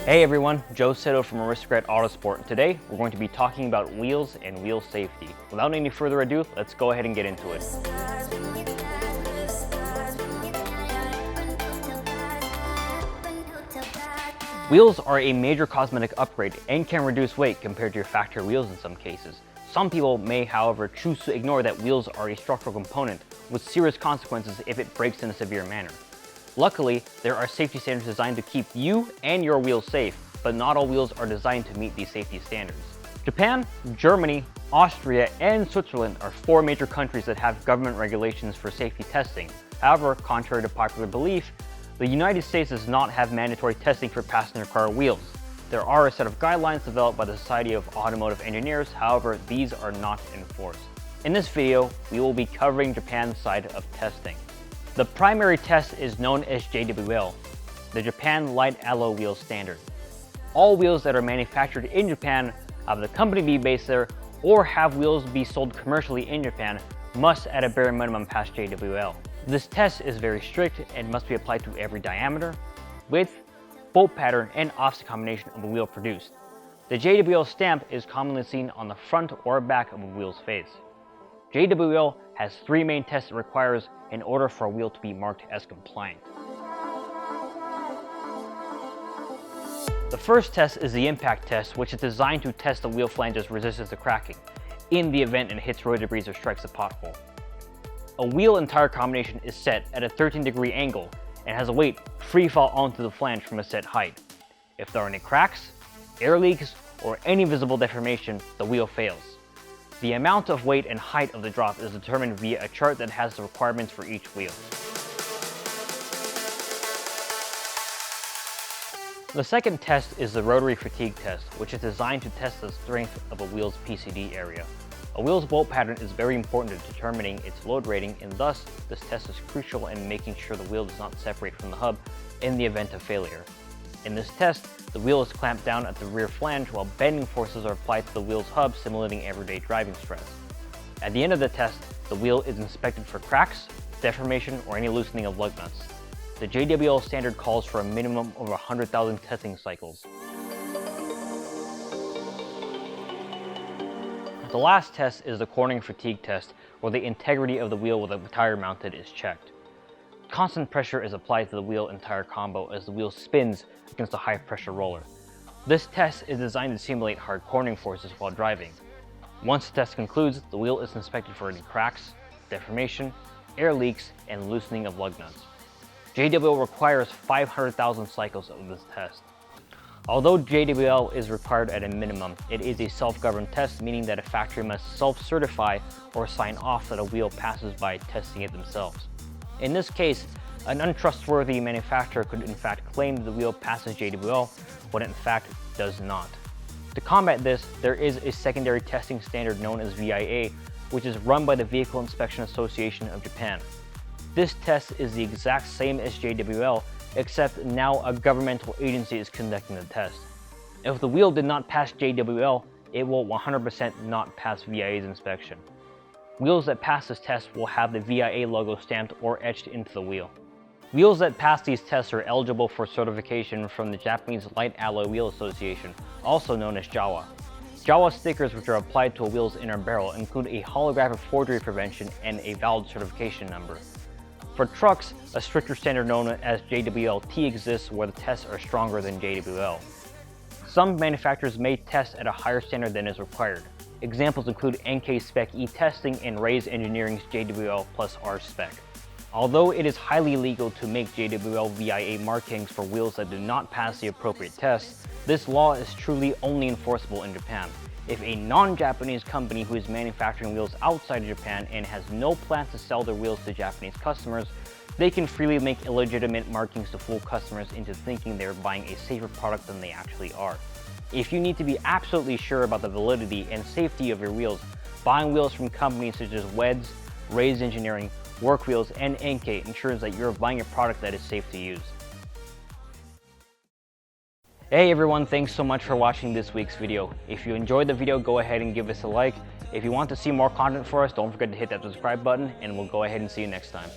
Hey everyone, Joe Sito from Aristocrat Autosport. Today we're going to be talking about wheels and wheel safety. Without any further ado, let's go ahead and get into it. Wheels are a major cosmetic upgrade and can reduce weight compared to your factory wheels in some cases. Some people may, however, choose to ignore that wheels are a structural component with serious consequences if it breaks in a severe manner. Luckily, there are safety standards designed to keep you and your wheels safe, but not all wheels are designed to meet these safety standards. Japan, Germany, Austria, and Switzerland are four major countries that have government regulations for safety testing. However, contrary to popular belief, the United States does not have mandatory testing for passenger car wheels. There are a set of guidelines developed by the Society of Automotive Engineers, however, these are not enforced. In this video, we will be covering Japan's side of testing. The primary test is known as JWL, the Japan Light Alloy Wheel Standard. All wheels that are manufactured in Japan, have the company be based there, or have wheels be sold commercially in Japan must at a bare minimum pass JWL. This test is very strict and must be applied to every diameter, width, bolt pattern, and offset combination of a wheel produced. The JWL stamp is commonly seen on the front or back of a wheel's face. JWL has three main tests it requires in order for a wheel to be marked as compliant. The first test is the impact test, which is designed to test the wheel flange's resistance to cracking in the event it hits road debris or strikes a pothole. A wheel and tire combination is set at a 13-degree angle and has a weight free fall onto the flange from a set height. If there are any cracks, air leaks, or any visible deformation, the wheel fails. The amount of weight and height of the drop is determined via a chart that has the requirements for each wheel. The second test is the rotary fatigue test, which is designed to test the strength of a wheel's PCD area. A wheel's bolt pattern is very important in determining its load rating, and thus this test is crucial in making sure the wheel does not separate from the hub in the event of failure. In this test, the wheel is clamped down at the rear flange while bending forces are applied to the wheel's hub, simulating everyday driving stress. At the end of the test, the wheel is inspected for cracks, deformation, or any loosening of lug nuts. The JWL standard calls for a minimum of 100,000 testing cycles. The last test is the cornering fatigue test, where the integrity of the wheel with the tire mounted is checked. Constant pressure is applied to the wheel and tire combo as the wheel spins against a high pressure roller. This test is designed to simulate hard cornering forces while driving. Once the test concludes, the wheel is inspected for any cracks, deformation, air leaks, and loosening of lug nuts. JWL requires 500,000 cycles of this test. Although JWL is required at a minimum, it is a self-governed test, meaning that a factory must self-certify or sign off that a wheel passes by testing it themselves. In this case, an untrustworthy manufacturer could in fact claim the wheel passes JWL when it in fact does not. To combat this, there is a secondary testing standard known as VIA, which is run by the Vehicle Inspection Association of Japan. This test is the exact same as JWL, except now a governmental agency is conducting the test. If the wheel did not pass JWL, it will 100% not pass VIA's inspection. Wheels that pass this test will have the VIA logo stamped or etched into the wheel. Wheels that pass these tests are eligible for certification from the Japanese Light Alloy Wheel Association, also known as JAWA. JAWA stickers, which are applied to a wheel's inner barrel, include a holographic forgery prevention and a valid certification number. For trucks, a stricter standard known as JWL-T exists where the tests are stronger than JWL. Some manufacturers may test at a higher standard than is required. Examples include NK Spec E testing and Raise Engineering's JWL plus R spec. Although it is highly illegal to make JWL VIA markings for wheels that do not pass the appropriate tests, this law is truly only enforceable in Japan. If a non-Japanese company who is manufacturing wheels outside of Japan and has no plans to sell their wheels to Japanese customers, they can freely make illegitimate markings to fool customers into thinking they're buying a safer product than they actually are. If you need to be absolutely sure about the validity and safety of your wheels, buying wheels from companies such as WEDS, Raise Engineering, Work Wheels, and NK ensures that you're buying a product that is safe to use. Hey everyone, thanks so much for watching this week's video. If you enjoyed the video, go ahead and give us a like. If you want to see more content for us, don't forget to hit that subscribe button, and we'll go ahead and see you next time.